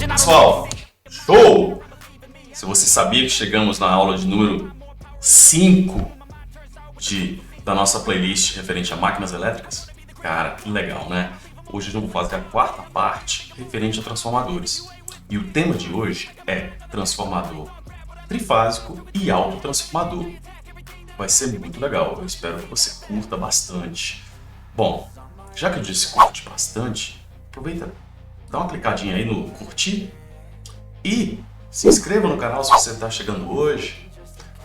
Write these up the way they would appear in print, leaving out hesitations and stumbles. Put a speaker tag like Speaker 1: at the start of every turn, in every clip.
Speaker 1: Pessoal, show! Se você sabia que chegamos na aula de número 5 da nossa playlist referente a máquinas elétricas, cara, que legal, né? Hoje eu vou fazer a quarta parte referente a transformadores. E o tema de hoje é transformador trifásico e autotransformador. Vai ser muito legal, eu espero que você curta bastante. Bom, já que eu disse curte bastante, aproveita, dá uma clicadinha aí no curtir e se inscreva no canal se você está chegando hoje.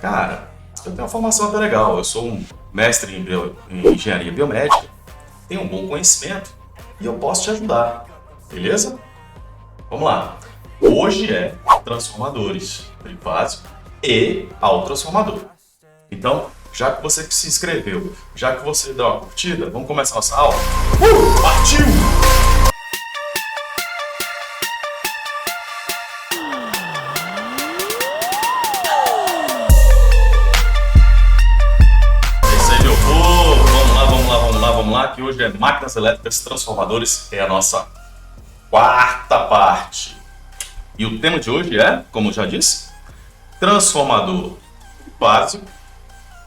Speaker 1: Cara, eu tenho uma formação até legal, eu sou um mestre em engenharia biomédica, tenho um bom conhecimento e eu posso te ajudar, beleza? Vamos lá. Hoje é transformadores trifásico e autotransformador. Então, já que você se inscreveu, já que você deu uma curtida, vamos começar nossa aula? Partiu! É isso aí, meu povo! Vamos lá, que hoje é máquinas elétricas, transformadores, é a nossa quarta parte. E o tema de hoje é, como eu já disse, transformador básico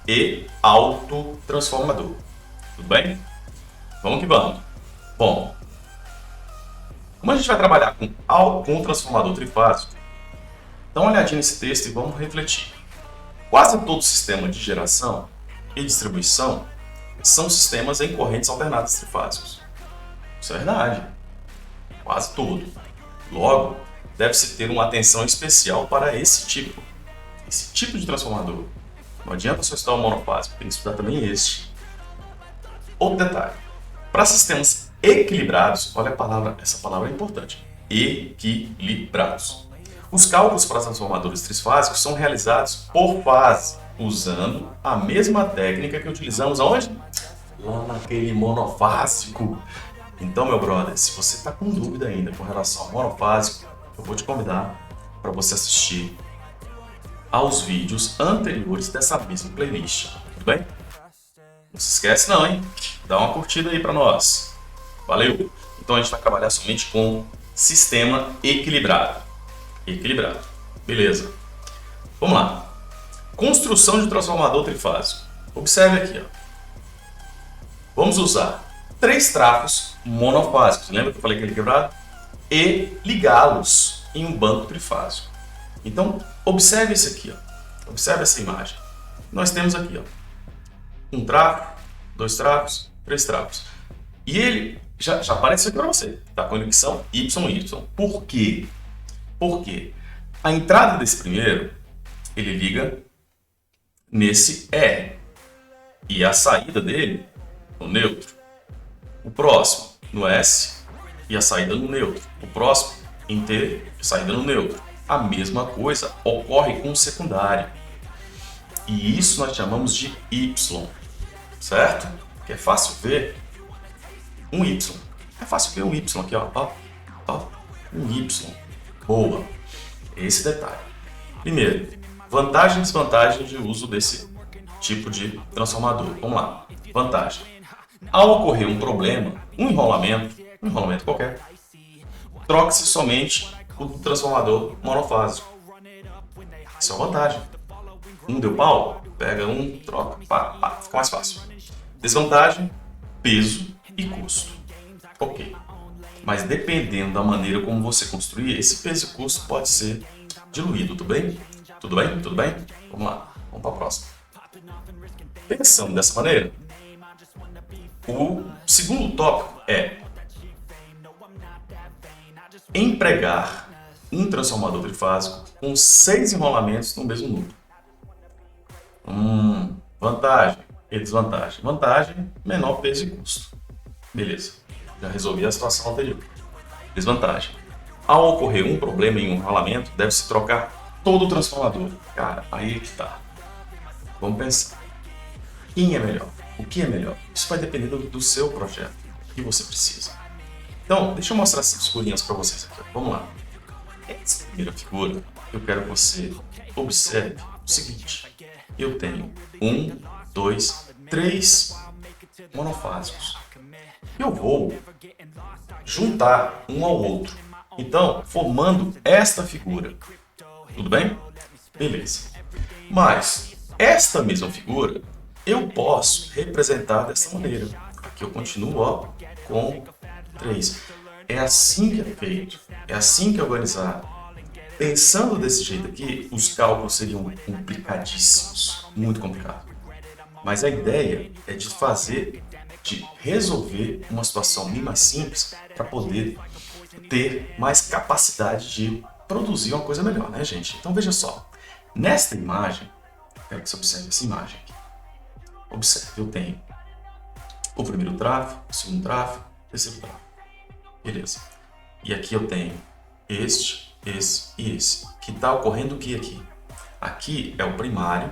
Speaker 1: e autotransformador. Tudo bem? Vamos que vamos. Bom, como a gente vai trabalhar com o transformador trifásico, dá uma olhadinha nesse texto e vamos refletir. Quase todo sistema de geração e distribuição são sistemas em correntes alternadas trifásicos. Isso é verdade. Quase todo. Logo, deve-se ter uma atenção especial para esse tipo de transformador. Não adianta só estudar o monofásico, tem que estudar também este. Outro detalhe, para sistemas equilibrados, olha essa palavra é importante, equilibrados. Os cálculos para transformadores trifásicos são realizados por fase, usando a mesma técnica que utilizamos aonde? Lá naquele monofásico. Então, meu brother, se você está com dúvida ainda com relação ao monofásico, eu vou te convidar para você assistir aos vídeos anteriores dessa mesma playlist, tudo bem? Não se esquece não, hein? Dá uma curtida aí para nós. Valeu! Então a gente vai trabalhar somente com sistema equilibrado. Equilibrado. Beleza. Vamos lá. Construção de transformador trifásico. Observe aqui, ó. Vamos usar 3 trafos monofásicos. Lembra que eu falei que é equilibrado? E ligá-los em um banco trifásico. Então, observe isso aqui, ó. Observe essa imagem. Nós temos aqui, ó, um trafo, 2 trafos, 3 trafos. E ele já apareceu aqui para você, tá? Conexão YY. Por quê? Porque a entrada desse primeiro, ele liga nesse R. E a saída dele no neutro. O próximo no S e a saída no neutro. O próximo em T e saída no neutro. A mesma coisa ocorre com o secundário. E isso nós chamamos de Y, certo? Que é fácil ver um Y. É fácil ver um Y aqui, ó. Um Y. Boa. Esse detalhe. Primeiro, vantagem e desvantagem de uso desse tipo de transformador. Vamos lá. Vantagem. Ao ocorrer um problema, um enrolamento qualquer, troca-se somente o transformador monofásico. Isso é uma vantagem. Um deu pau, pega um, troca, fica mais fácil. Desvantagem, peso e custo. Ok. Mas dependendo da maneira como você construir, esse peso e custo pode ser diluído, tudo bem? Tudo bem? Tudo bem? Vamos lá, vamos para a próxima. Pensando dessa maneira, o segundo tópico é empregar um transformador trifásico com 6 enrolamentos no mesmo núcleo. Vantagem e desvantagem. Vantagem, menor peso e custo. Beleza, já resolvi a situação anterior. Desvantagem. Ao ocorrer um problema em um enrolamento, deve-se trocar todo o transformador. Cara, aí que tá. Vamos pensar. Quem é melhor? O que é melhor? Isso vai depender do seu projeto, do que você precisa. Então, deixa eu mostrar essas figurinhas para vocês aqui. Vamos lá. Essa primeira figura, eu quero que você observe o seguinte. Eu tenho 1, 2, 3 monofásicos. Eu vou juntar um ao outro. Então, formando esta figura. Tudo bem? Beleza. Mas, esta mesma figura, eu posso representar dessa maneira. Aqui eu continuo ó, com 3. É assim que é feito. É assim que é organizado. Pensando desse jeito aqui, os cálculos seriam complicadíssimos. Muito complicado. Mas a ideia é de resolver uma situação bem mais simples para poder ter mais capacidade de produzir uma coisa melhor, né, gente? Então, veja só. Nesta imagem, quero que você observe essa imagem aqui. Observe, eu tenho o primeiro tráfego, o segundo tráfego, o terceiro tráfego. Beleza. E aqui eu tenho este, esse e esse. Que está ocorrendo o que aqui? Aqui é o primário.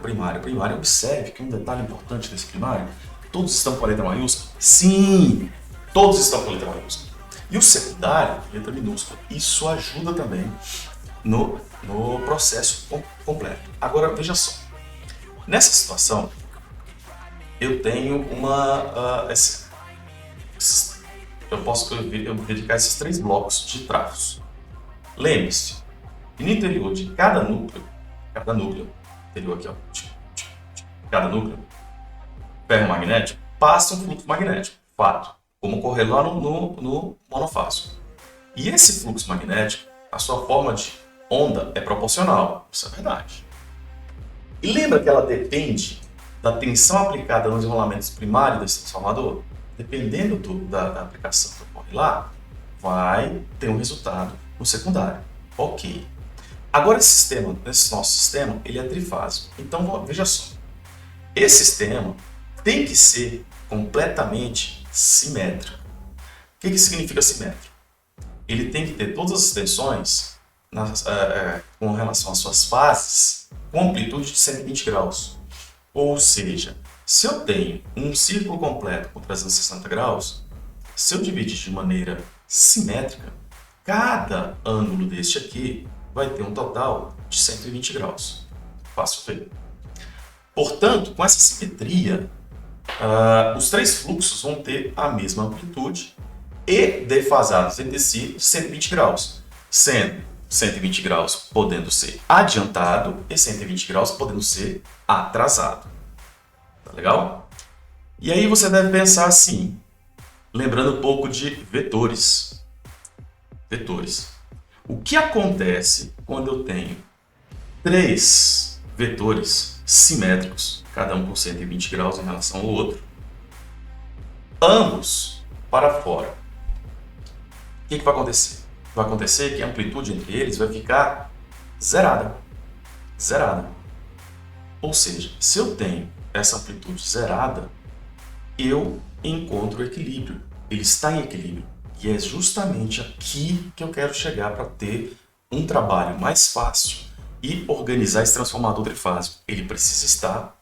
Speaker 1: Observe que um detalhe importante desse primário, todos estão com a letra maiúscula? Sim, todos estão com a letra maiúscula. E o secundário, letra minúscula. Isso ajuda também no processo completo. Agora, veja só. Nessa situação, eu tenho eu posso dedicar esses 3 blocos de travos. Lembre-se, no interior de cada núcleo, interior aqui, ó, cada núcleo ferromagnético, passa um fluxo magnético, fato, como ocorreu lá no monofásico. E esse fluxo magnético, a sua forma de onda é proporcional, isso é verdade. E lembra que ela depende da tensão aplicada nos enrolamentos primários desse transformador? Dependendo da aplicação que ocorre lá, vai ter um resultado no secundário. Ok. Agora esse nosso sistema, ele é trifásico. Então, veja só. Esse sistema tem que ser completamente simétrico. O que significa simétrico? Ele tem que ter todas as tensões com relação às suas fases com amplitude de 120 graus. Ou seja, se eu tenho um círculo completo com 360 graus, se eu dividir de maneira simétrica, cada ângulo deste aqui vai ter um total de 120 graus. Fácil ver. Portanto, com essa simetria, os 3 fluxos vão ter a mesma amplitude e defasados entre si de 120 graus, sendo 120 graus podendo ser adiantado e 120 graus podendo ser atrasado. Tá legal? E aí você deve pensar assim, lembrando um pouco de vetores. O que acontece quando eu tenho 3 vetores simétricos, cada um com 120 graus em relação ao outro, ambos para fora? O que vai acontecer? Vai acontecer que a amplitude entre eles vai ficar zerada. Ou seja, se eu tenho essa amplitude zerada, eu encontro o equilíbrio. Ele está em equilíbrio. E é justamente aqui que eu quero chegar para ter um trabalho mais fácil e organizar esse transformador trifásico. Ele precisa estar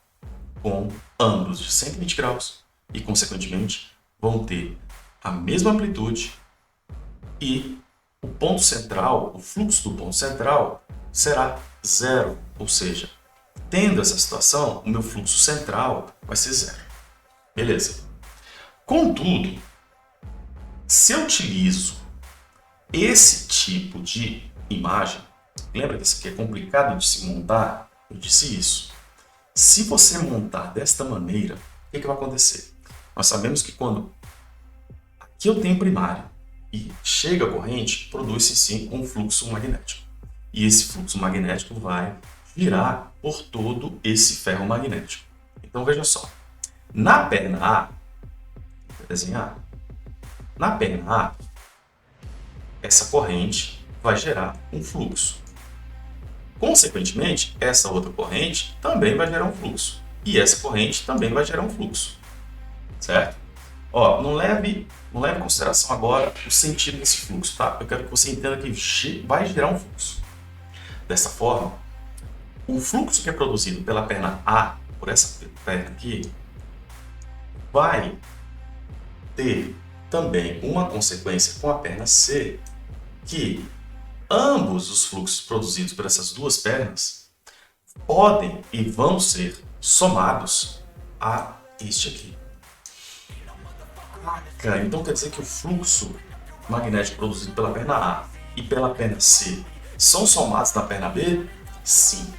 Speaker 1: com ângulos de 120 graus e, consequentemente, vão ter a mesma amplitude e o ponto central, o fluxo do ponto central, será zero. Ou seja, tendo essa situação, o meu fluxo central vai ser zero. Beleza. Contudo, se eu utilizo esse tipo de imagem, lembra que isso aqui é complicado de se montar? Eu disse isso. Se você montar desta maneira, o que vai acontecer? Nós sabemos que quando aqui eu tenho primário e chega a corrente, produz-se sim um fluxo magnético. E esse fluxo magnético vai girar por todo esse ferro magnético. Então veja só, na perna A, vou desenhar, na perna A, essa corrente vai gerar um fluxo. Consequentemente, essa outra corrente também vai gerar um fluxo. E essa corrente também vai gerar um fluxo. Certo? Ó, não leve em consideração agora o sentido desse fluxo, tá? Eu quero que você entenda que vai gerar um fluxo. Dessa forma, o fluxo que é produzido pela perna A, por essa perna aqui, vai ter também uma consequência com a perna C, que ambos os fluxos produzidos por essas duas pernas podem e vão ser somados a este aqui. Então quer dizer que o fluxo magnético produzido pela perna A e pela perna C são somados na perna B? Sim.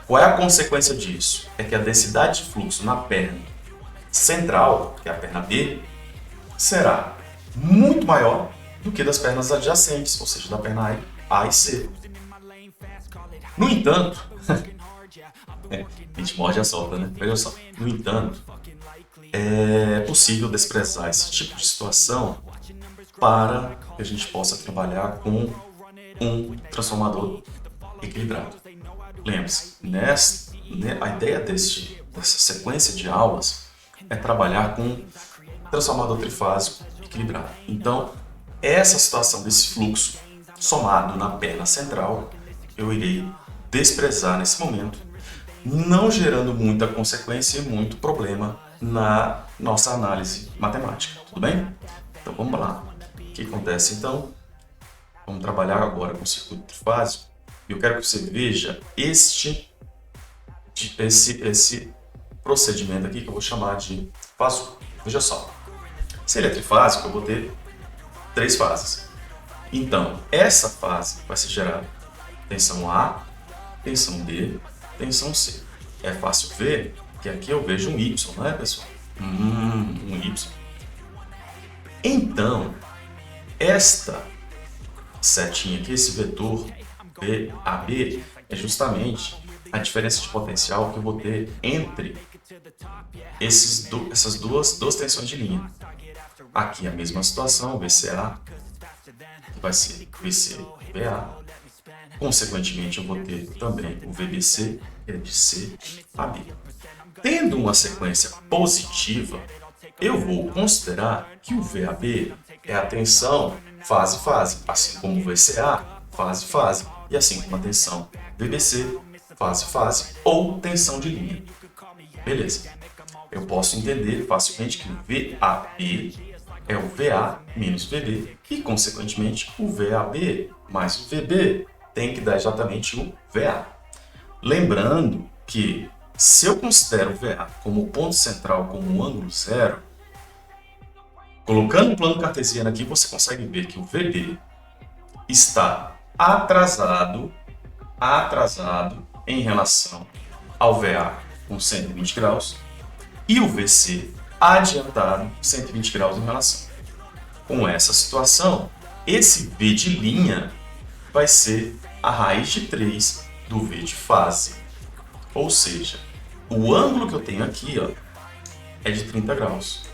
Speaker 1: Qual é a consequência disso? É que a densidade de fluxo na perna central, que é a perna B, será muito maior do que das pernas adjacentes, ou seja, da perna A e C. No entanto, a gente morde a solta, né? Veja só. No entanto, é possível desprezar esse tipo de situação para que a gente possa trabalhar com um transformador equilibrado. Lembre-se, a ideia dessa sequência de aulas é trabalhar com transformador trifásico equilibrado. Então, essa situação desse fluxo somado na perna central, eu irei desprezar nesse momento, não gerando muita consequência e muito problema na nossa análise matemática, tudo bem? Então vamos lá. O que acontece então? Vamos trabalhar agora com o circuito trifásico. Eu quero que você veja esse procedimento aqui que eu vou chamar de fase. Veja só. Se ele é trifásico, eu vou ter 3 fases. Então, essa fase vai ser gerada tensão A, tensão B, tensão C. É fácil ver que aqui eu vejo um Y, não é, pessoal? Um Y. Então, esta setinha aqui, esse vetor AB, é justamente a diferença de potencial que eu vou ter entre essas duas tensões de linha. Aqui a mesma situação, o VCA, que vai ser VC-VA. Consequentemente, eu vou ter também o VBC, que é de C a B. Tendo uma sequência positiva, eu vou considerar que o VAB é a tensão fase-fase, assim como o VCA, fase-fase, e assim como a tensão VBC, fase-fase, ou tensão de linha. Beleza. Eu posso entender facilmente que o VAB é o VA menos VB, e, consequentemente, o VAB mais o VB tem que dar exatamente o VA. Lembrando que, se eu considero o VA como ponto central, como um ângulo zero, colocando o plano cartesiano aqui, você consegue ver que o VB está atrasado em relação ao VA com 120 graus e o VC adiantado 120 graus em relação. Com essa situação, esse V de linha vai ser a raiz de 3 do V de fase. Ou seja, o ângulo que eu tenho aqui, ó, é de 30 graus.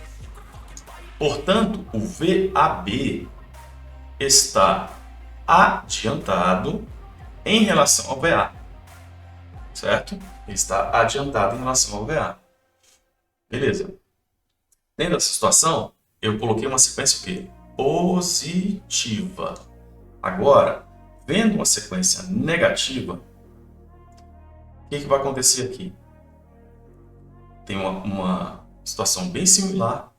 Speaker 1: Portanto, o VAB está adiantado em relação ao VA. Certo? Ele está adiantado em relação ao VA. Beleza. Tendo essa situação, eu coloquei uma sequência o quê? Positiva. Agora, vendo uma sequência negativa, o que vai acontecer aqui? Tem uma situação bem similar,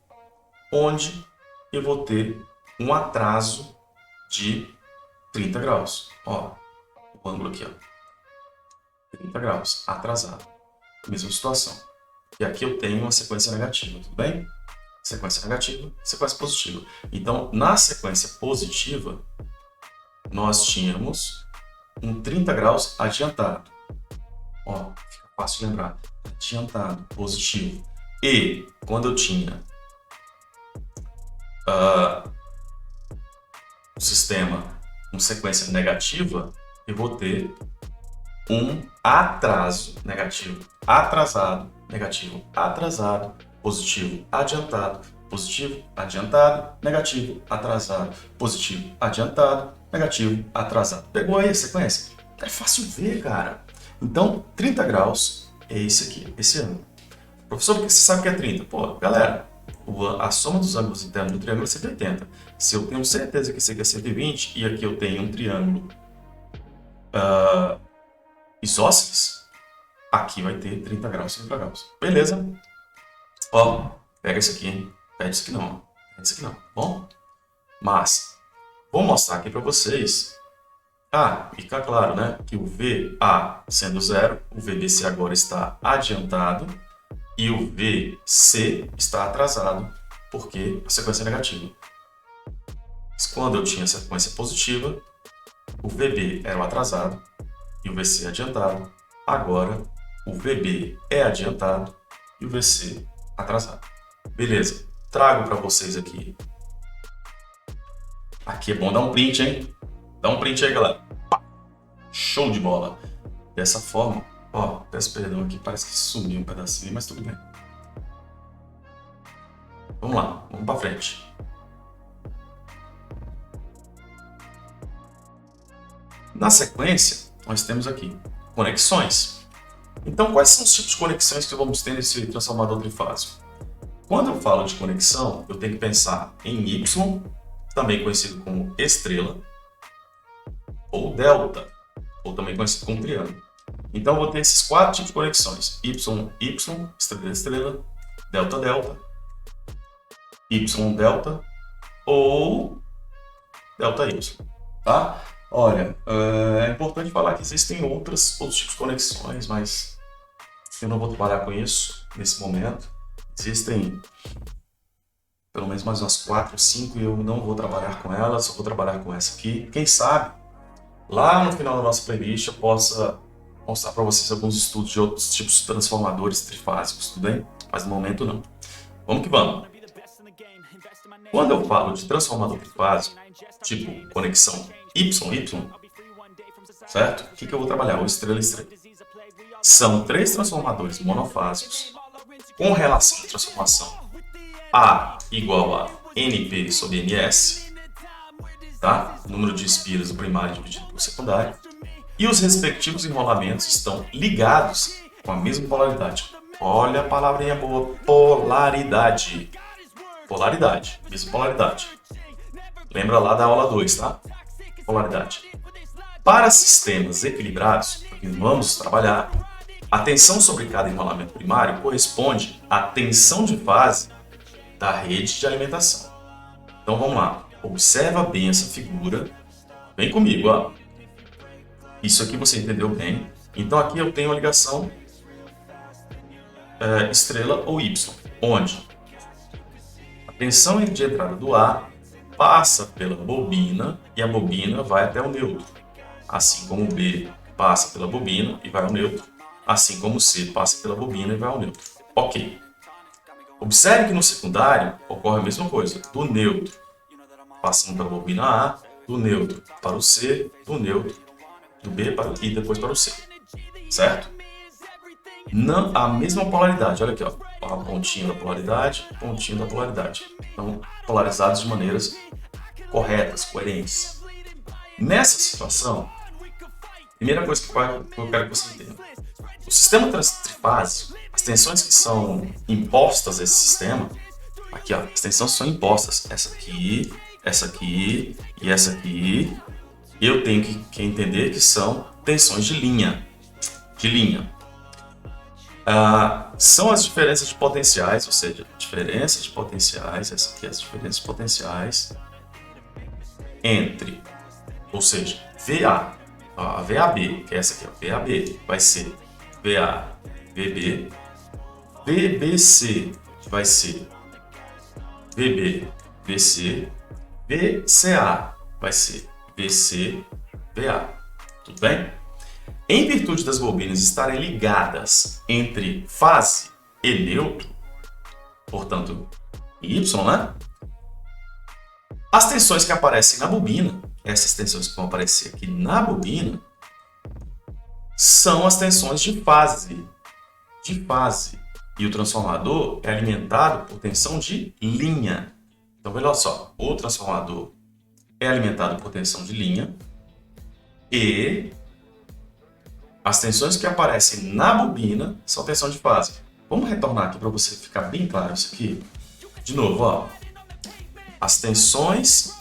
Speaker 1: onde eu vou ter um atraso de 30 graus. Ó, o ângulo aqui, ó, 30 graus, atrasado. Mesma situação. E aqui eu tenho uma sequência negativa, tudo bem? Sequência negativa, sequência positiva. Então, na sequência positiva, nós tínhamos um 30 graus adiantado. Ó, fica fácil de lembrar. Adiantado, positivo. E quando eu tinha o sistema com sequência negativa, eu vou ter um atraso negativo, atrasado, negativo, atrasado, positivo, adiantado, positivo, adiantado, negativo, atrasado, positivo, adiantado, negativo, atrasado. Pegou aí a sequência? É fácil ver, cara. Então, 30 graus é esse aqui, esse ângulo. Professor, por que você sabe que é 30? Pô, galera, a soma dos ângulos internos do triângulo é 180. Se eu tenho certeza que esse aqui é 120 e aqui eu tenho um triângulo isósceles, aqui vai ter 30 graus, 30 graus. Beleza? Ó, pega isso aqui, hein? Pede isso aqui não. Pede isso aqui não, bom? Mas, vou mostrar aqui para vocês. Fica claro, né? Que o VA sendo zero, o VBC agora está adiantado e o VC está atrasado, porque a sequência é negativa. quando eu tinha sequência positiva, o VB era o atrasado e o VC adiantado. Agora, o VB é adiantado e o VC atrasado. Beleza, trago para vocês aqui. Aqui é bom dar um print, hein? Dá um print aí, galera. Show de bola. Dessa forma, ó, peço perdão aqui, parece que sumiu um pedacinho, mas tudo bem. Vamos lá, vamos para frente. Na sequência, nós temos aqui conexões. Então, quais são os tipos de conexões que vamos ter nesse transformador trifásico? Quando eu falo de conexão, eu tenho que pensar em Y, também conhecido como estrela, ou delta, ou também conhecido como triângulo. Então, eu vou ter esses 4 tipos de conexões: Y, Y, estrela, estrela, delta, delta, Y, delta, ou delta, Y, tá? Olha, é importante falar que existem outros tipos de conexões, mas eu não vou trabalhar com isso nesse momento. Existem pelo menos mais umas 4 ou 5 e eu não vou trabalhar com elas, só vou trabalhar com essa aqui. Quem sabe, lá no final da nossa playlist eu possa mostrar para vocês alguns estudos de outros tipos de transformadores trifásicos, tudo bem? Mas no momento não. Vamos que vamos. Quando eu falo de transformador trifásico, tipo conexão YY, certo? O que eu vou trabalhar? O estrela, estrela. São 3 transformadores monofásicos com relação de transformação A igual a NP sobre NS, tá? Número de espiras do primário dividido por secundário. E os respectivos enrolamentos estão ligados com a mesma polaridade. Olha a palavrinha boa, polaridade. Polaridade, mesma polaridade. Lembra lá da aula 2, tá? Polaridade. Para sistemas equilibrados, que vamos trabalhar, a tensão sobre cada enrolamento primário corresponde à tensão de fase da rede de alimentação. Então vamos lá. Observa bem essa figura. Vem comigo, ó. Isso aqui você entendeu bem. Então aqui eu tenho a ligação estrela ou Y, onde a tensão de entrada do A passa pela bobina e a bobina vai até o neutro. Assim como o B passa pela bobina e vai ao neutro. Assim como o C passa pela bobina e vai ao neutro. Ok. Observe que no secundário ocorre a mesma coisa. Do neutro, passando pela bobina A, do neutro para o C, do neutro, do B e depois para o C. Certo? Não, a mesma polaridade. Olha aqui, ó. A pontinha da polaridade, pontinho da polaridade. Então, polarizados de maneiras corretas, coerentes. Nessa situação, primeira coisa que eu quero que você entenda. O sistema trifásico, as tensões que são impostas a esse sistema, aqui, ó, as tensões são impostas. Essa aqui e essa aqui. Eu tenho que entender que são tensões de linha. São as diferenças de potenciais, ou seja, diferenças de potenciais, essa aqui é as diferenças de potenciais entre, ou seja, VA, a VAB, que é essa aqui, ó, VAB, vai ser VA, VB, VBC vai ser VB, VC, VCA vai ser VC, VA, tudo bem? Em virtude das bobinas estarem ligadas entre fase e neutro, portanto, Y, né? As tensões que aparecem na bobina, essas tensões que vão aparecer aqui na bobina, são as tensões de fase. E o transformador é alimentado por tensão de linha. Então, olha só, o transformador é alimentado por tensão de linha e as tensões que aparecem na bobina são tensão de fase. Vamos retornar aqui para você ficar bem claro isso aqui. De novo, ó. As tensões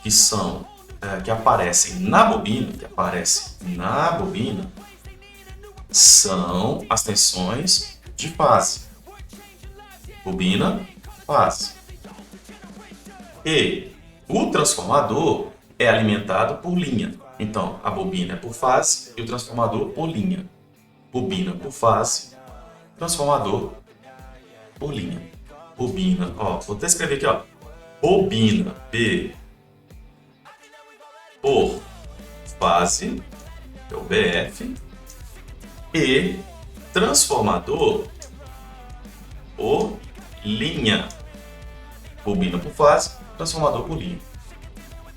Speaker 1: que são que aparecem na bobina, são as tensões de fase. Bobina, fase. E o transformador é alimentado por linha. Então, a bobina é por fase e o transformador por linha. Bobina por fase, transformador por linha. Bobina, ó, vou até escrever aqui, ó. bobina B por fase, que é o BF, e transformador por linha. Bobina por fase, transformador por linha.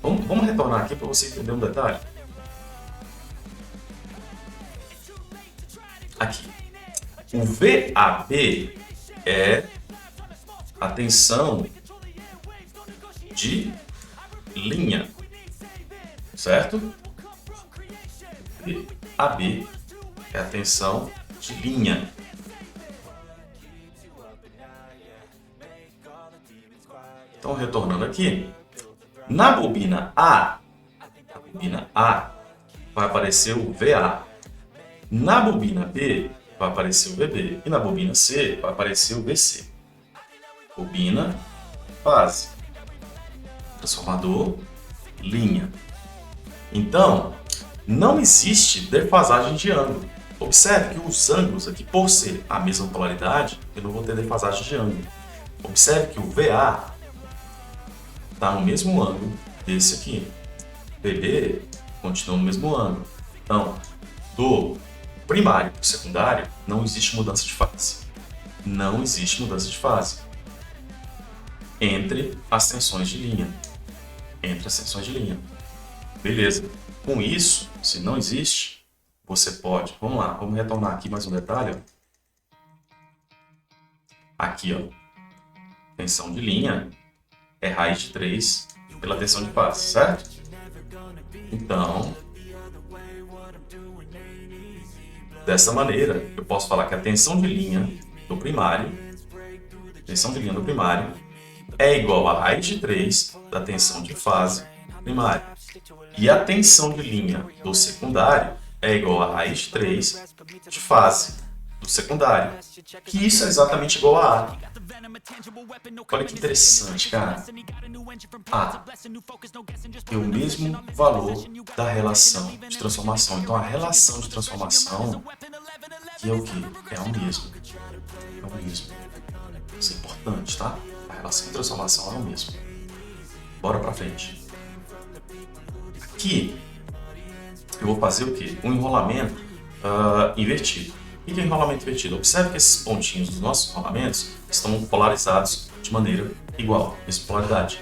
Speaker 1: Vamos retornar aqui para você entender um detalhe. Aqui. O VAB é a tensão de linha, certo? VAB é a tensão de linha. Então, retornando aqui, na bobina A vai aparecer o VA. Na bobina B vai aparecer o VB. E na bobina C vai aparecer o VC. Bobina, fase, transformador, linha. Então, não existe defasagem de ângulo. Observe que os ângulos aqui, por ser a mesma polaridade, eu não vou ter defasagem de ângulo. Observe que o VA está no mesmo ângulo desse aqui. VB continua no mesmo ângulo. Então, do primário para o secundário, não existe mudança de fase. Não existe mudança de fase entre as tensões de linha. Entre as tensões de linha. Beleza. Com isso, se não existe, você pode... Vamos lá, vamos retornar aqui mais um detalhe. Ó. Aqui, ó. Tensão de linha é raiz de 3 pela tensão de fase, certo? Então, dessa maneira, eu posso falar que a tensão de linha do primário, é igual a raiz de 3 da tensão de fase primária. E a tensão de linha do secundário é igual a raiz de 3 de fase do secundário. Que isso é exatamente igual a A. Olha que interessante, cara. A é o mesmo valor da relação de transformação. Então, a relação de transformação que é o quê? É o mesmo. É o mesmo. Isso é importante, tá? A relação de transformação é o mesmo. Bora pra frente. Aqui, eu vou fazer o quê? Um enrolamento invertido. O que é enrolamento invertido? Observe que esses pontinhos dos nossos enrolamentos estão polarizados de maneira igual, mesma polaridade.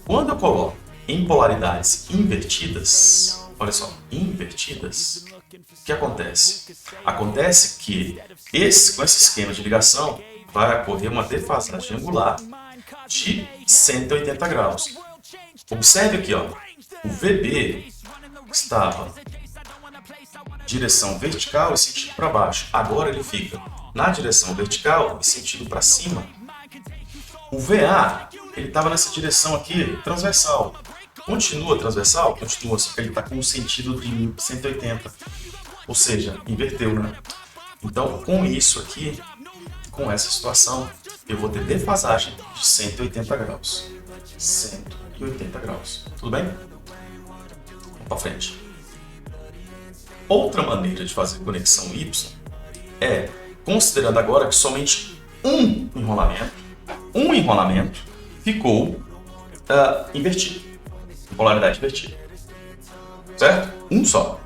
Speaker 1: Quando eu coloco em polaridades invertidas, olha só, invertidas, o que acontece? Acontece que com esse esquema de ligação vai ocorrer uma defasagem angular de 180 graus. Observe aqui, ó, o VB estava direção vertical e sentido para baixo. Agora ele fica na direção vertical e sentido para cima. O VA, ele estava nessa direção aqui, transversal. Continua transversal? Continua, só que ele está com um sentido de 180. Ou seja, inverteu, né? Então, com isso aqui, com essa situação, eu vou ter defasagem de 180 graus. 180 graus. Tudo bem? Vamos para frente. Outra maneira de fazer conexão Y é, considerando agora que somente um enrolamento ficou invertido, polaridade invertida, certo? Um só.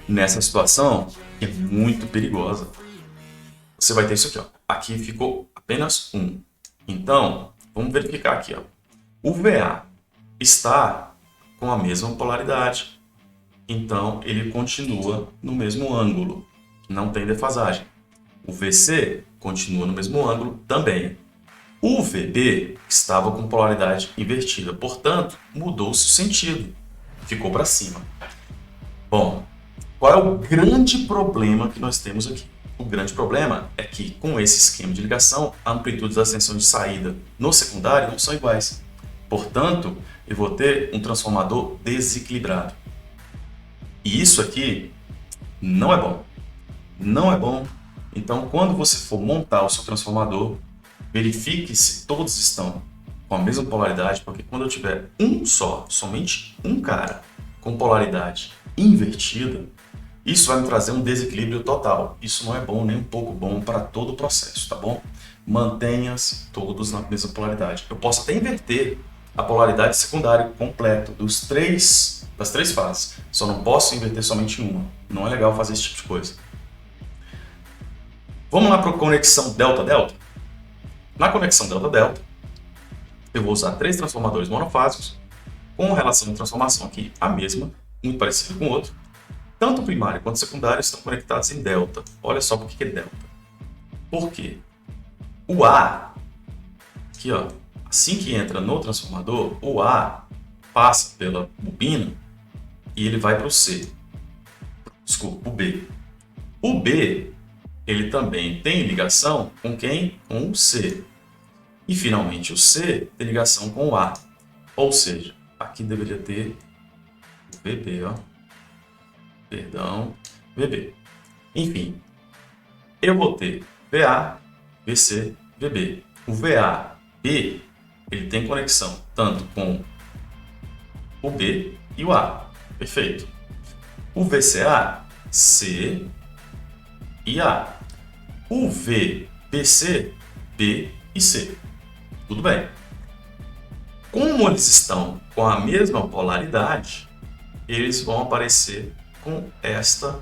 Speaker 1: Nessa situação é muito perigosa. Você vai ter isso aqui, ó. Aqui ficou apenas um. Então, vamos verificar aqui, ó. O VA está com a mesma polaridade. Então, ele continua no mesmo ângulo, não tem defasagem. O VC continua no mesmo ângulo também. O VB estava com polaridade invertida, portanto, mudou-se o sentido, ficou para cima. Bom, qual é o grande problema que nós temos aqui? O grande problema é que, com esse esquema de ligação, a amplitude das tensões de saída no secundário não são iguais. Portanto, eu vou ter um transformador desequilibrado. E isso aqui não é bom. Não é bom. Então, quando você for montar o seu transformador, verifique se todos estão com a mesma polaridade, porque quando eu tiver um só, somente um cara com polaridade invertida, isso vai me trazer um desequilíbrio total. Isso não é bom, nem um pouco bom para todo o processo, tá bom? Mantenha-se todos na mesma polaridade. Eu posso até inverter a polaridade secundária completa das três fases. Só não posso inverter somente uma. Não é legal fazer esse tipo de coisa. Vamos lá para a conexão delta-delta? Na conexão delta-delta, eu vou usar 3 transformadores monofásicos com relação de transformação aqui a mesma, muito parecido com o outro. Tanto o primário quanto o secundário estão conectados em delta. Olha só por que é delta. Por quê? O A, aqui ó, assim que entra no transformador, o A passa pela bobina e ele vai para o C. Desculpa, o B. O B, ele também tem ligação com quem? Com o C. E finalmente o C tem ligação com o A. Ou seja, aqui deveria ter o VB, ó. Perdão, VB. Enfim, eu vou ter VA, VC, VB. O VA, B, ele tem conexão tanto com o B e o A. Perfeito. O VCA, C e A. O VBC, B e C. Tudo bem. Como eles estão com a mesma polaridade, eles vão aparecer com esta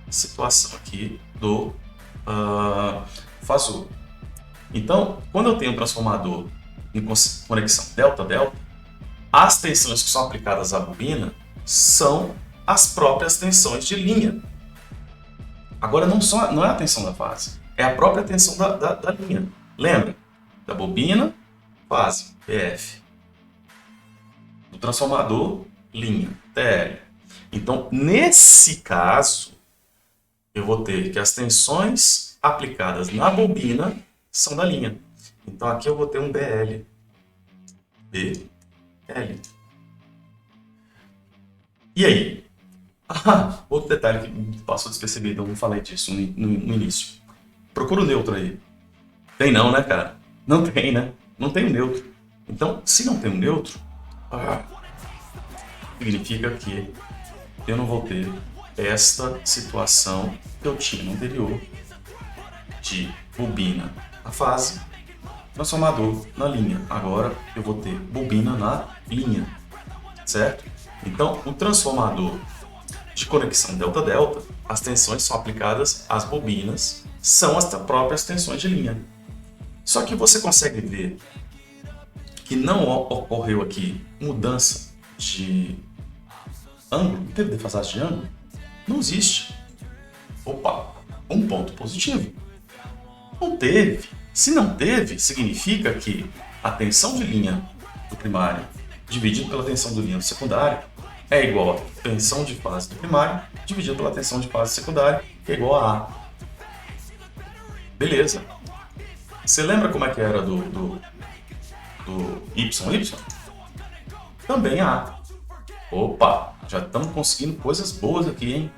Speaker 1: situação aqui do fasor. Então, quando eu tenho um transformador em conexão delta-delta, as tensões que são aplicadas à bobina são as próprias tensões de linha. Agora, não é a tensão da fase, é a própria tensão da linha. Lembra? Da bobina, fase, PF. Do transformador, linha, TL. Então, nesse caso, eu vou ter que as tensões aplicadas na bobina são da linha. Então, aqui eu vou ter um BL. BL. E aí? Outro detalhe que passou despercebido, eu não falei disso no início. Procura o neutro aí. Tem não, né, cara? Não tem, né? Não tem o neutro. Então, se não tem um neutro, significa que eu não vou ter esta situação que eu tinha no anterior de bobina na fase, transformador na linha. Agora eu vou ter bobina na linha, certo? Então, o transformador de conexão delta-delta, as tensões são aplicadas às bobinas, são as próprias tensões de linha. Só que você consegue ver que não ocorreu aqui mudança de ângulo, não teve defasagem de ângulo? Não existe. Opa, um ponto positivo. Não teve. Se não teve, significa que a tensão de linha do primário dividido pela tensão de linha do secundário é igual a tensão de fase do primário dividido pela tensão de fase secundária, que é igual a A. Beleza. Você lembra como é que era do YY? Também A. Opa, já estamos conseguindo coisas boas aqui, hein?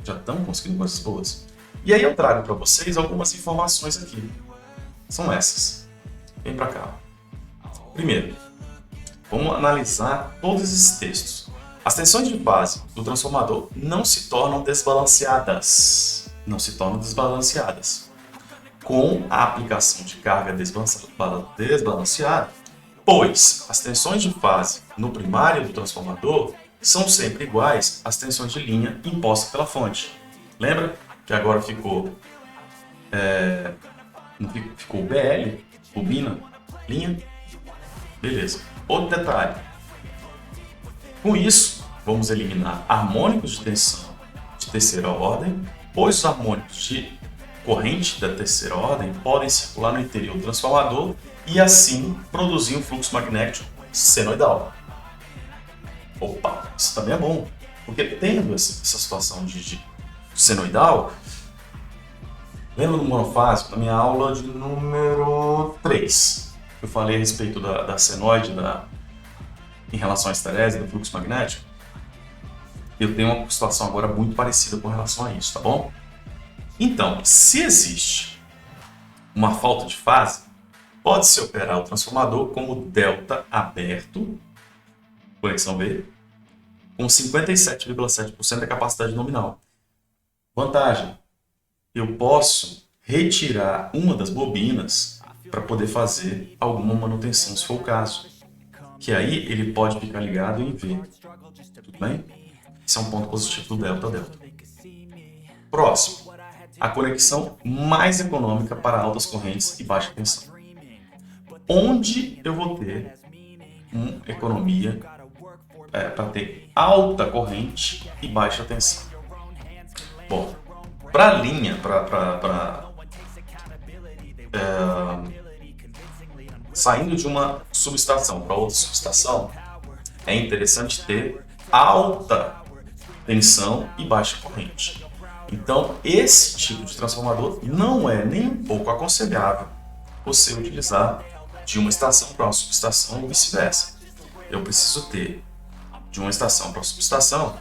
Speaker 1: Já estamos conseguindo coisas boas. E aí eu trago para vocês algumas informações aqui. São essas. Vem para cá. Primeiro, vamos analisar todos esses textos. As tensões de fase do transformador não se tornam desbalanceadas. Não se tornam desbalanceadas com a aplicação de carga desbalanceada, pois as tensões de fase no primário do transformador são sempre iguais às tensões de linha impostas pela fonte. Lembra que agora ficou ficou BL, bobina, linha? Beleza. Outro detalhe. Com isso, vamos eliminar harmônicos de tensão de terceira ordem, pois os harmônicos de corrente da terceira ordem podem circular no interior do transformador e assim produzir um fluxo magnético senoidal. Opa, isso também é bom, porque tendo essa situação de senoidal, lembra do monofásico, na minha aula de número 3, eu falei a respeito da senoide em relação à esterese do fluxo magnético? Eu tenho uma situação agora muito parecida com relação a isso, tá bom? Então, se existe uma falta de fase, pode-se operar o transformador como delta aberto, conexão B, com 57,7% da capacidade nominal. Vantagem, eu posso retirar uma das bobinas para poder fazer alguma manutenção, se for o caso. que aí ele pode ficar ligado em V. Tudo bem? Esse é um ponto positivo do delta-delta. Próximo. A conexão mais econômica para altas correntes e baixa tensão. Onde eu vou ter uma economia para ter alta corrente e baixa tensão? Bom, para a linha, saindo de uma subestação para outra subestação, é interessante ter alta tensão e baixa corrente. Então, esse tipo de transformador não é nem um pouco aconselhável você utilizar de uma estação para uma subestação ou vice-versa. Eu preciso ter de uma estação para uma subestação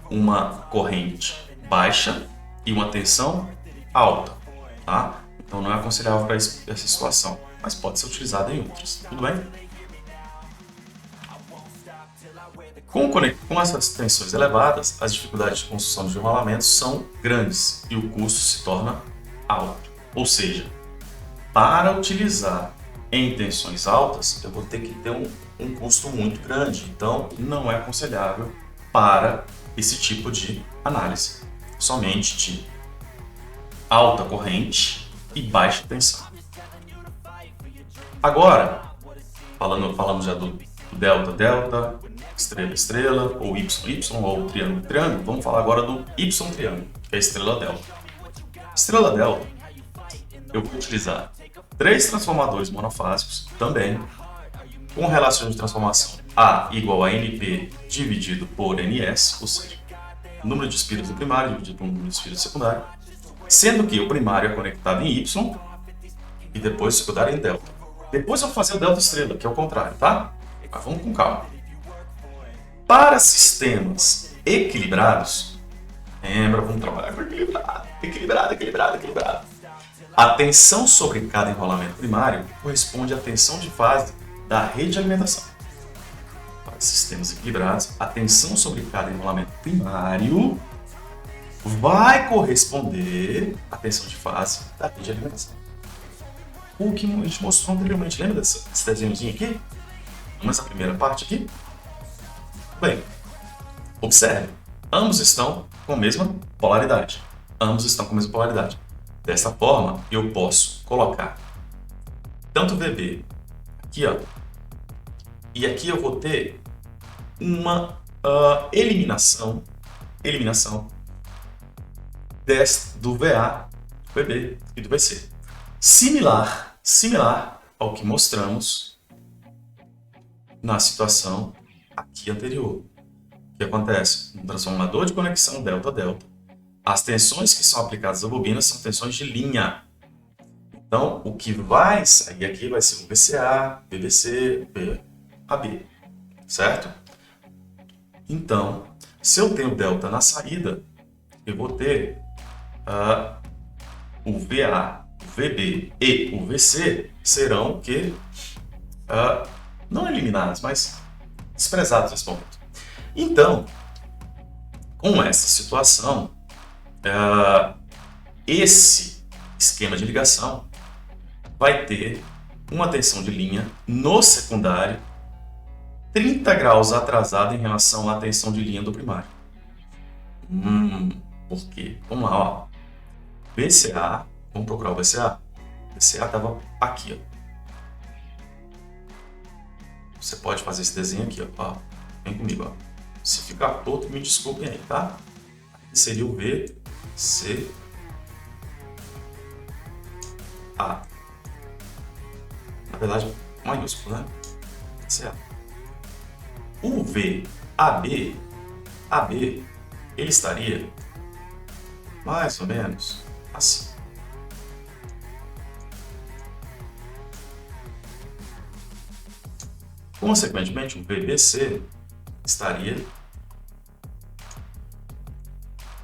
Speaker 1: uma corrente baixa e uma tensão alta, tá? Então não é aconselhável para essa situação, mas pode ser utilizado em outras, tudo bem? Com essas tensões elevadas, as dificuldades de construção de enrolamentos são grandes e o custo se torna alto. Ou seja, para utilizar em tensões altas, eu vou ter que ter um custo muito grande. Então, não é aconselhável para esse tipo de análise. Somente de alta corrente e baixa tensão. Agora, falamos já do delta-delta, estrela-estrela, ou y-y, ou triângulo-triângulo. Vamos falar agora do y-triângulo, que é a estrela-delta. Estrela-delta, eu vou utilizar 3 transformadores monofásicos também, com relações de transformação A igual a NP dividido por NS, ou seja, número de espíritos do primário dividido por número de espíritos do secundário, sendo que o primário é conectado em Y e depois o secundário em delta. Depois eu vou fazer o delta-estrela, que é o contrário, tá? Mas vamos com calma. Para sistemas equilibrados, lembra, vamos trabalhar com equilibrado. A tensão sobre cada enrolamento primário corresponde à tensão de fase da rede de alimentação. Para sistemas equilibrados, a tensão sobre cada enrolamento primário vai corresponder à tensão de fase da rede de alimentação. O que a gente mostrou anteriormente, lembra desse desenhozinho aqui? Vamos essa primeira parte aqui? Bem, observe, ambos estão com a mesma polaridade. Dessa forma, eu posso colocar tanto VB aqui, ó, e aqui eu vou ter uma eliminação do VA, do VB e do VC. Similar ao que mostramos na situação aqui anterior. O que acontece? No transformador de conexão delta-delta, as tensões que são aplicadas à bobina são tensões de linha. Então, o que vai sair aqui vai ser o VCA, BBC, AB, certo? Então, se eu tenho delta na saída, eu vou ter o VA, o VB e o VC serão que não eliminados, mas desprezados nesse momento. Então, com essa situação, esse esquema de ligação vai ter uma tensão de linha no secundário 30 graus atrasada em relação à tensão de linha do primário. Por quê? Vamos lá, ó. VCA, vamos procurar o VCA. O VCA estava aqui, ó. Você pode fazer esse desenho aqui, ó. Vem comigo, ó. Se ficar torto, me desculpem aí, tá? Aqui seria o VCA. Na verdade, maiúsculo, né? VCA. O VAB, ele estaria mais ou menos assim. Consequentemente, o VBC estaria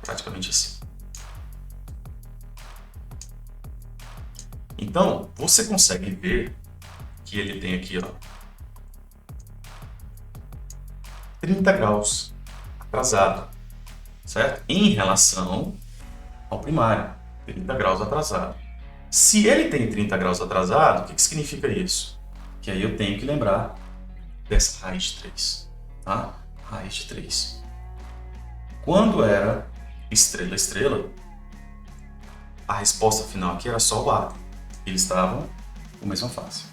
Speaker 1: praticamente assim. Então, você consegue ver que ele tem aqui, ó, 30 graus atrasado, certo? Em relação ao primário, 30 graus atrasado. Se ele tem 30 graus atrasado, o que significa isso? Que aí eu tenho que lembrar dessa raiz de 3. Tá? Raiz de 3. Quando era estrela, estrela, a resposta final aqui era só o A. Eles estavam com a mesma face.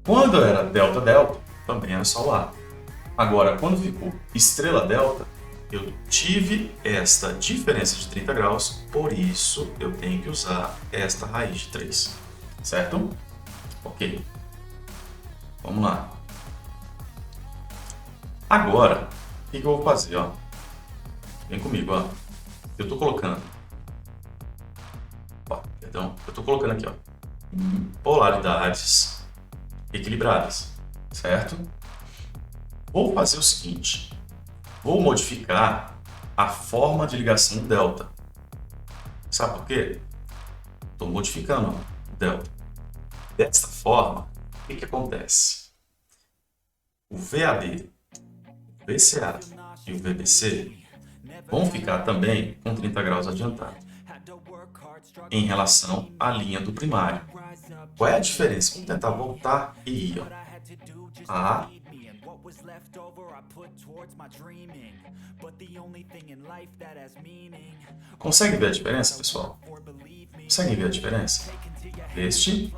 Speaker 1: Quando era delta, delta, também era só o A. Agora, quando ficou estrela, delta, eu tive esta diferença de 30 graus, por isso eu tenho que usar esta raiz de 3. Certo? Ok. Vamos lá. Agora, o que eu vou fazer? Ó? Vem comigo. Ó. Eu estou colocando... Perdão. Eu estou colocando aqui, ó, polaridades equilibradas. Certo? Vou fazer o seguinte. Vou modificar a forma de ligação do delta. Sabe por quê? Estou modificando o delta. Dessa forma, o que acontece? O VAB, o VCA e o VBC vão ficar também com 30 graus adiantado em relação à linha do primário. Qual é a diferença? Vamos tentar voltar e ir. Ó. A Consegue ver a diferença, pessoal? Consegue ver a diferença? Este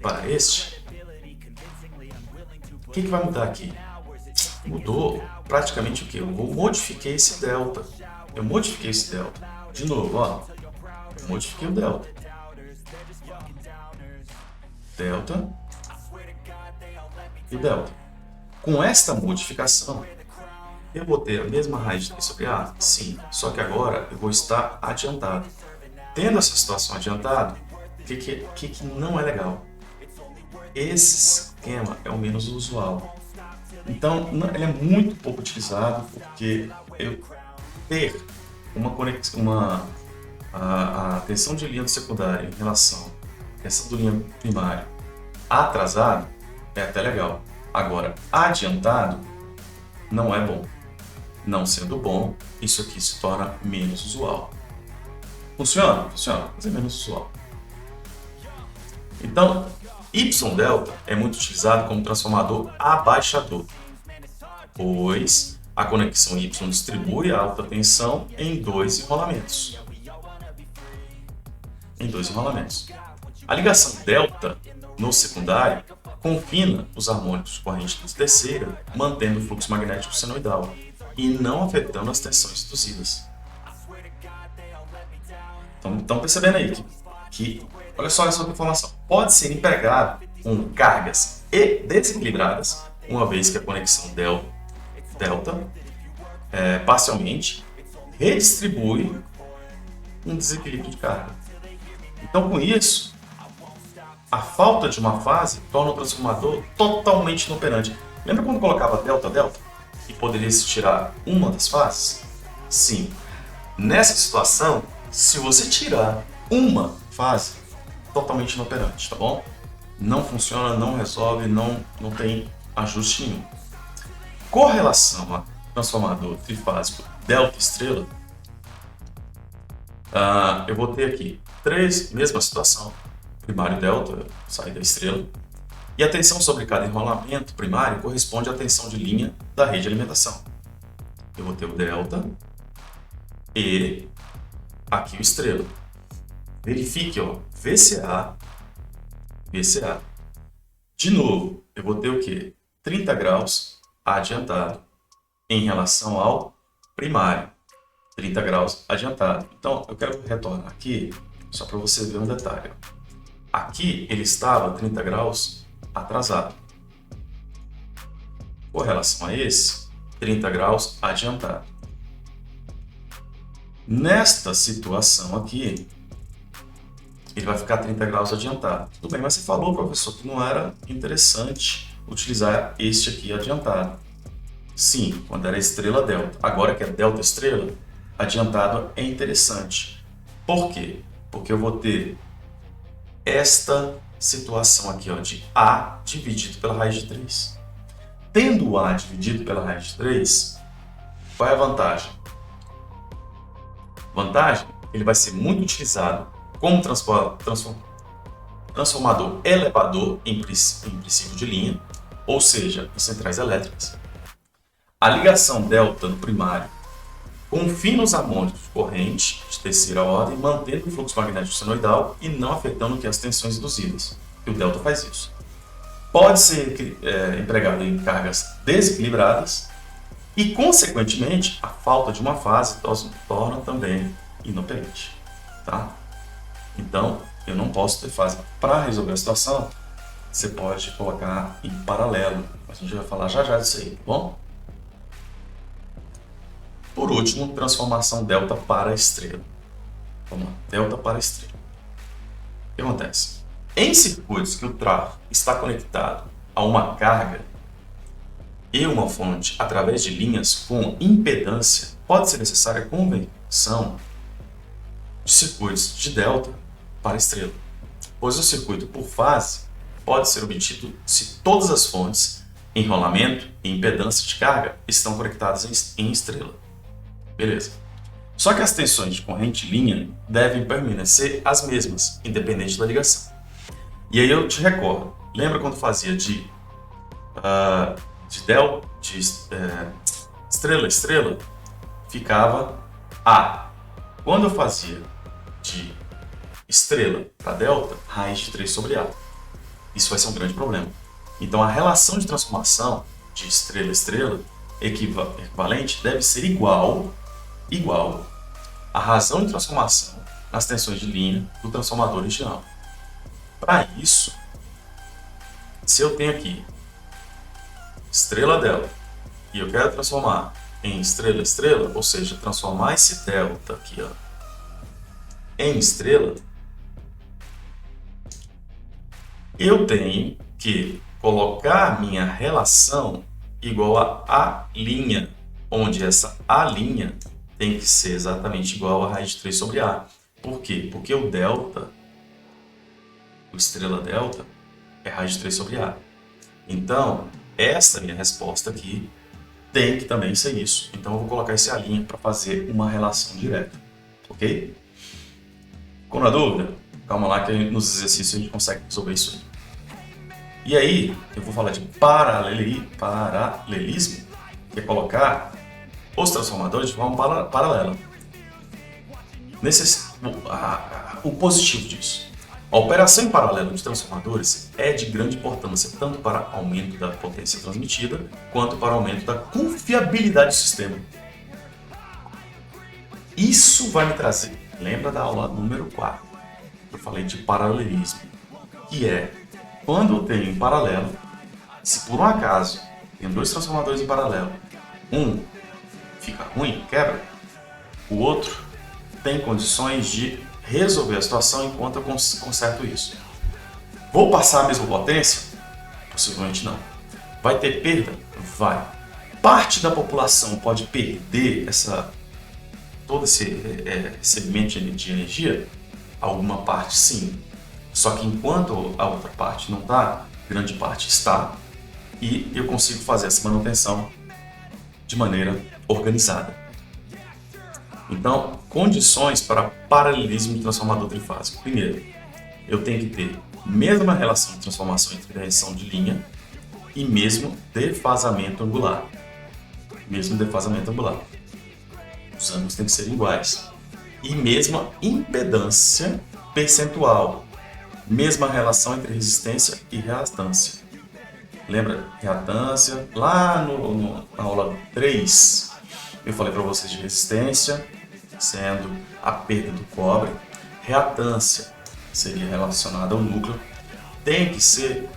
Speaker 1: para este. O que vai mudar aqui? Mudou praticamente o que? Eu modifiquei esse delta. Eu modifiquei esse delta. De novo, ó. Eu modifiquei o delta. Delta e o delta. Com esta modificação, eu vou ter a mesma raiz de 3 sobre A? Sim, só que agora eu vou estar adiantado. Tendo essa situação adiantada, o que não é legal? Esse esquema é o menos usual. Então, ele é muito pouco utilizado, porque eu ter uma conexão, a tensão de linha do secundário em relação à tensão do linha primário atrasado é até legal. Agora, adiantado não é bom. Não sendo bom, isso aqui se torna menos usual. Funciona? Funciona, mas é menos usual. Então, Y-delta é muito utilizado como transformador abaixador, pois a conexão Y distribui a alta tensão em dois enrolamentos. A ligação delta no secundário confina os harmônicos de corrente de terceira, mantendo o fluxo magnético senoidal e não afetando as tensões induzidas. Então, estão percebendo aí que olha só essa informação. Pode ser empregado com cargas desequilibradas, uma vez que a conexão delta parcialmente redistribui um desequilíbrio de carga. Então, com isso, a falta de uma fase torna o transformador totalmente inoperante. Lembra quando colocava delta e poderia se tirar uma das fases? Sim. Nessa situação, se você tirar uma fase, totalmente inoperante, tá bom? Não funciona, não resolve, não tem ajuste nenhum. Com relação a transformador trifásico delta estrela, eu vou ter aqui mesma situação, primário delta, saída estrela, e a tensão sobre cada enrolamento primário corresponde à tensão de linha da rede de alimentação. Eu vou ter o delta e aqui o estrela. Verifique, ó, VCA. De novo, eu vou ter o quê? 30 graus adiantado em relação ao primário. 30 graus adiantado. Então, eu quero retornar aqui, só para você ver um detalhe. Aqui, ele estava 30 graus atrasado. Com relação a esse, 30 graus adiantado. Nesta situação aqui, ele vai ficar 30 graus adiantado. Tudo bem, mas você falou, professor, que não era interessante utilizar este aqui adiantado. Sim, quando era estrela delta. Agora que é delta estrela, adiantado é interessante. Por quê? Porque eu vou ter esta situação aqui, ó, de A dividido pela raiz de 3. Tendo o A dividido pela raiz de 3, qual é a vantagem? Vantagem, ele vai ser muito utilizado como transformador elevador em princípio de linha, ou seja, em centrais elétricas. A ligação delta no primário confina os harmônicos de corrente de terceira ordem, mantendo o fluxo magnético senoidal e não afetando as tensões induzidas. E o delta faz isso. Pode ser empregado em cargas desequilibradas e, consequentemente, a falta de uma fase torna também inoperante. Tá? Então, eu não posso ter fase. Para resolver a situação, você pode colocar em paralelo. A gente vai falar já já disso aí, tá bom? Por último, transformação delta para estrela. Vamos lá, delta para estrela. O que acontece? Em circuitos que o tráfego está conectado a uma carga e uma fonte através de linhas com impedância, pode ser necessária a conversão de circuitos de delta para estrela, pois o circuito por fase pode ser obtido se todas as fontes em rolamento e impedância de carga estão conectadas em estrela. Beleza. Só que as tensões de corrente linha devem permanecer as mesmas, independente da ligação. E aí eu te recordo, lembra quando fazia de estrela a estrela, ficava A. Quando eu fazia de estrela para delta, raiz de 3 sobre A. Isso vai ser um grande problema. Então a relação de transformação de estrela a estrela equivalente deve ser igual à razão de transformação nas tensões de linha do transformador original. Para isso, se eu tenho aqui estrela delta e eu quero transformar em estrela estrela, ou seja, transformar esse delta aqui em estrela, eu tenho que colocar a minha relação igual a linha, onde essa A' tem que ser exatamente igual a raiz de 3 sobre A. Por quê? Porque o delta, o estrela delta, é raiz de 3 sobre A. Então, essa minha resposta aqui tem que também ser isso. Então, eu vou colocar esse A' para fazer uma relação direta. Ok? Com a dúvida, calma lá que nos exercícios a gente consegue resolver isso aí. E aí, eu vou falar de paralelismo, que é colocar os transformadores de forma paralela. O positivo disso. A operação em paralelo de transformadores é de grande importância tanto para aumento da potência transmitida quanto para aumento da confiabilidade do sistema. Isso vai me trazer, lembra da aula número 4, que eu falei de paralelismo, que é quando eu tenho em paralelo, se por um acaso tenho dois transformadores em paralelo, um fica ruim, quebra, o outro tem condições de resolver a situação enquanto eu conserto isso. Vou passar a mesma potência? Possivelmente não. Vai ter perda? Vai. Parte da população pode perder todo esse segmento de energia? Alguma parte sim. Só que enquanto a outra parte não está, grande parte está, e eu consigo fazer essa manutenção de maneira organizada. Então, condições para paralelismo de transformador trifásico. Primeiro, eu tenho que ter mesma relação de transformação entre tensão de linha e mesmo defasamento angular. Os ângulos têm que ser iguais. E mesma impedância percentual. Mesma relação entre resistência e reatância. Lembra reatância? Lá na aula 3, eu falei para vocês de resistência, sendo a perda do cobre. Reatância seria relacionada ao núcleo. Tem que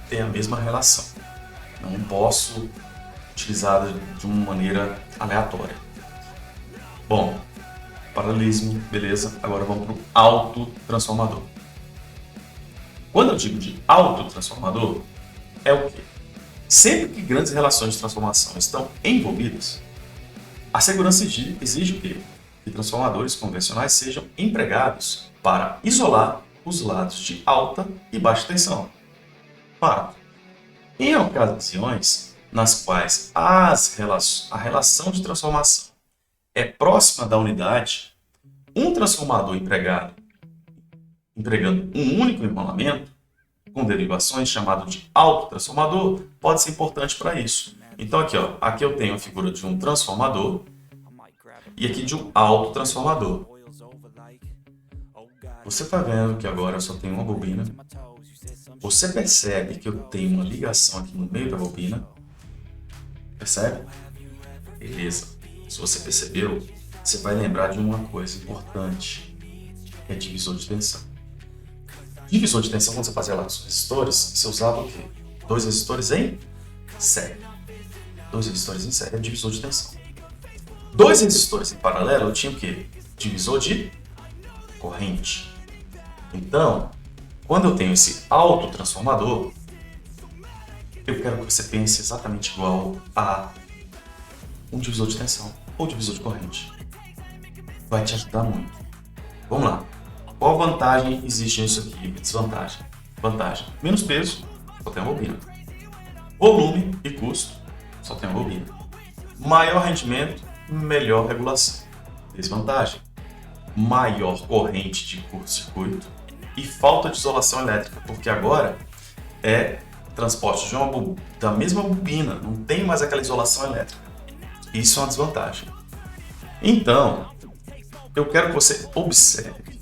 Speaker 1: ter a mesma relação. Não posso utilizar de uma maneira aleatória. Bom, paralelismo, beleza. Agora vamos para o autotransformador. Quando eu digo de autotransformador, é o quê? Sempre que grandes relações de transformação estão envolvidas, a segurança exige o quê? Que transformadores convencionais sejam empregados para isolar os lados de alta e baixa tensão. Fato. Em ocasiões nas quais a relação de transformação é próxima da unidade, um transformador empregado empregando um único enrolamento, com derivações, chamado de autotransformador, pode ser importante para isso. Então aqui, ó, aqui eu tenho a figura de um transformador e aqui de um autotransformador. Você está vendo que agora eu só tenho uma bobina. Você percebe que eu tenho uma ligação aqui no meio da bobina. Percebe? Beleza. Se você percebeu, você vai lembrar de uma coisa importante, que é divisor de tensão. Divisor de tensão, quando você fazia lá com os resistores, você usava o quê? 2 resistores em série. 2 resistores em série é divisor de tensão. 2 resistores em paralelo, eu tinha o quê? Divisor de corrente. Então, quando eu tenho esse autotransformador, eu quero que você pense exatamente igual a um divisor de tensão ou divisor de corrente. Vai te ajudar muito. Vamos lá. Qual vantagem existe nisso aqui e desvantagem? Vantagem: menos peso, só tem uma bobina. Volume e custo, só tem uma bobina. Maior rendimento, melhor regulação. Desvantagem: maior corrente de curto-circuito e falta de isolação elétrica, porque agora é transporte da mesma bobina, não tem mais aquela isolação elétrica. Isso é uma desvantagem. Então, eu quero que você observe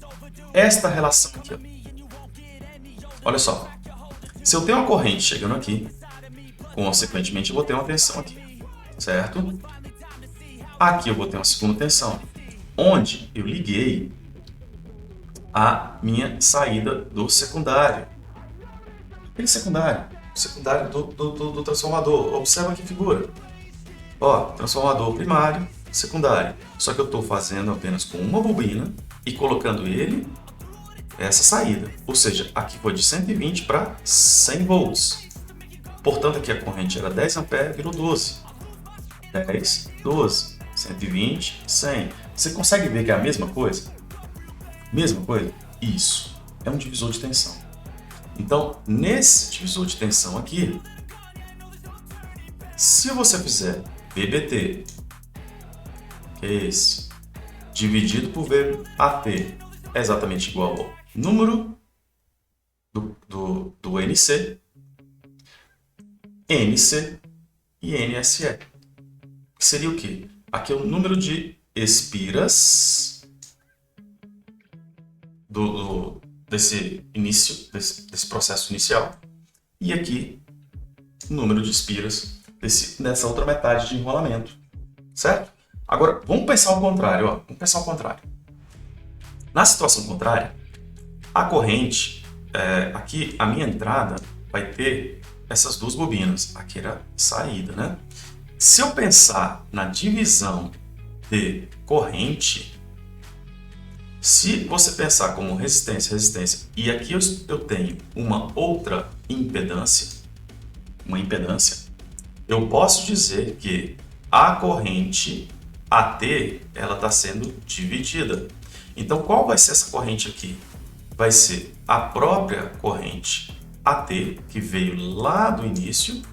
Speaker 1: esta relação aqui. Ó. Olha só, se eu tenho uma corrente chegando aqui, consequentemente eu vou ter uma tensão aqui, certo? Aqui eu vou ter uma segunda tensão, onde eu liguei a minha saída do secundário. Aquele secundário, o secundário do transformador. Observa que figura. Ó, transformador primário, secundário. Só que eu estou fazendo apenas com uma bobina e colocando ele essa saída. Ou seja, aqui foi de 120 para 100 volts. Portanto, aqui a corrente era 10 amperes, virou 12. 10, 12, 120, 100. Você consegue ver que é a mesma coisa? Mesma coisa? Isso. É um divisor de tensão. Então, nesse divisor de tensão aqui, se você fizer VBT, que é esse, dividido por VAT, é exatamente igual ao número do NC, NC e NSE. Que seria o quê? Aqui é o número de espiras desse processo inicial. E aqui, o número de espiras nessa outra metade de enrolamento. Certo? Agora, vamos pensar ao contrário. Ó. Vamos pensar ao contrário. Na situação contrária, a corrente, aqui a minha entrada vai ter essas 2 bobinas. Aqui era saída, né? Se eu pensar na divisão de corrente, se você pensar como resistência, resistência, e aqui eu tenho uma outra impedância, eu posso dizer que a corrente AT ela está sendo dividida. Então, qual vai ser essa corrente aqui? Vai ser a própria corrente AT, que veio lá do início,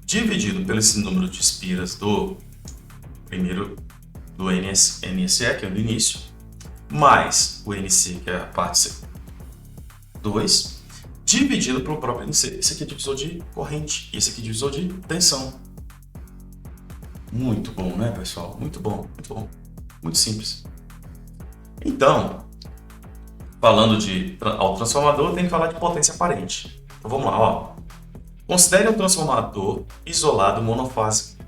Speaker 1: dividido pelo esse número de espiras do NSE, que é o do início, mais o NC, que é a parte C2, dividido pelo próprio NC. Esse aqui é divisor de corrente, e esse aqui é divisor de tensão. Muito bom, né, pessoal? Muito bom, muito bom. Muito simples. Então, falando de autotransformador, tem que falar de potência aparente. Então vamos lá, ó. Considere um transformador isolado monofásico,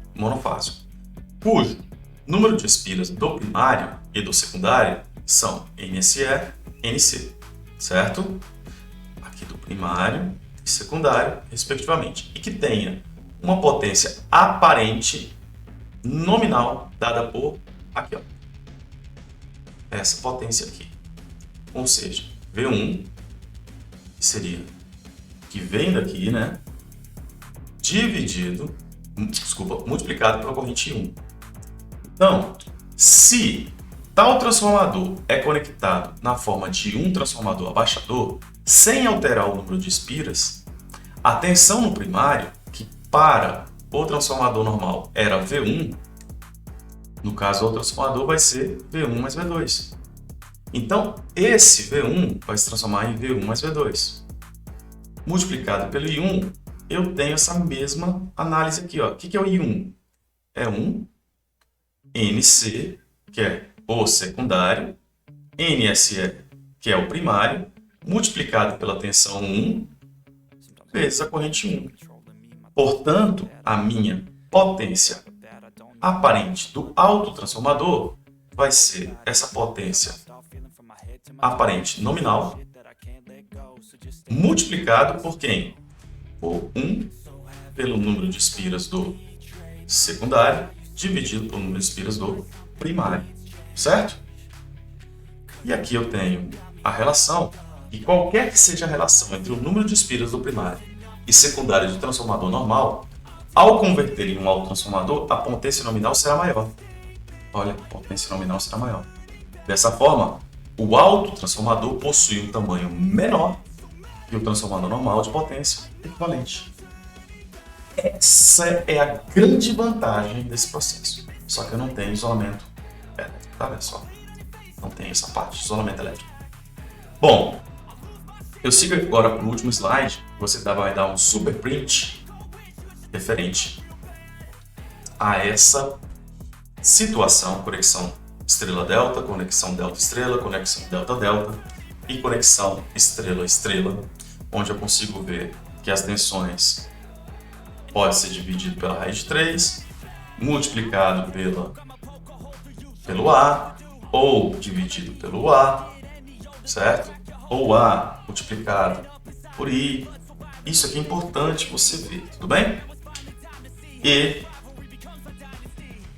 Speaker 1: cujo número de espiras do primário e do secundário são NSE e NC, certo? Aqui do primário e secundário, respectivamente. E que tenha uma potência aparente nominal dada por aqui, ó. Essa potência aqui. Ou seja, V1 seria que vem daqui, né? Multiplicado pela corrente 1. Então, se tal transformador é conectado na forma de um transformador abaixador, sem alterar o número de espiras, a tensão no primário, que para o transformador normal era V1, no caso o transformador vai ser V1 mais V2. Então, esse V1 vai se transformar em V1 mais V2. Multiplicado pelo I1, eu tenho essa mesma análise aqui. Ó. O que é o I1? É um NC, que é o secundário, NSE, que é o primário, multiplicado pela tensão 1, vezes a corrente 1. Portanto, a minha potência aparente do autotransformador vai ser essa potência aparente nominal multiplicado por quem? Por 1 pelo número de espiras do secundário dividido pelo número de espiras do primário, certo? E aqui eu tenho a relação, e qualquer que seja a relação entre o número de espiras do primário e secundário do transformador normal, ao converter em um autotransformador, a potência nominal será maior. Olha, a potência nominal será maior. Dessa forma, o autotransformador possui um tamanho menor que o transformador normal de potência equivalente. Essa é a grande vantagem desse processo. Só que eu não tenho isolamento elétrico, tá vendo só? Não tem essa parte de isolamento elétrico. Bom, eu sigo agora para o último slide. Você vai dar um super print referente a essa situação, conexão estrela-delta, conexão delta-estrela, conexão delta-delta e conexão estrela-estrela, onde eu consigo ver que as tensões pode ser dividido pela raiz de 3, multiplicado pelo A, ou dividido pelo A, certo? Ou A multiplicado por I. Isso aqui é importante você ver, tudo bem? E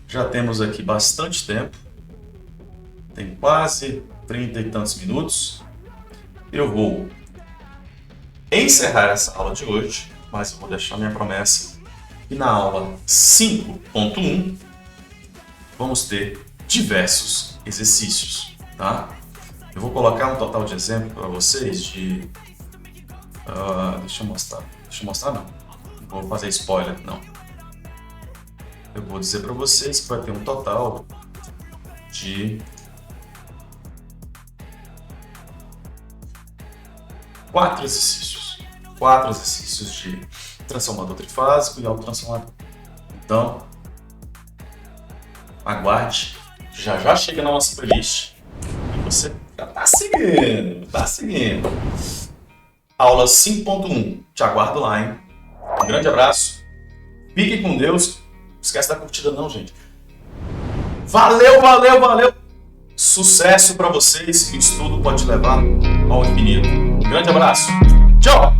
Speaker 1: já temos aqui bastante tempo, tem quase 30 e tantos minutos. Eu vou encerrar essa aula de hoje, mas eu vou deixar minha promessa que na aula 5.1 vamos ter diversos exercícios, tá? Eu vou colocar um total de exemplo para vocês de... deixa eu mostrar não. Não vou fazer spoiler, não. Eu vou dizer para vocês que vai ter um total de 4 exercícios. 4 exercícios de transformador trifásico e autotransformador. Então, aguarde. Já chega na nossa playlist. E você já está seguindo. Aula 5.1. Te aguardo lá, hein? Um grande abraço. Fiquem com Deus. Não esquece da curtida não, gente. Valeu! Sucesso para vocês. O estudo pode te levar ao infinito. Um grande abraço. Tchau!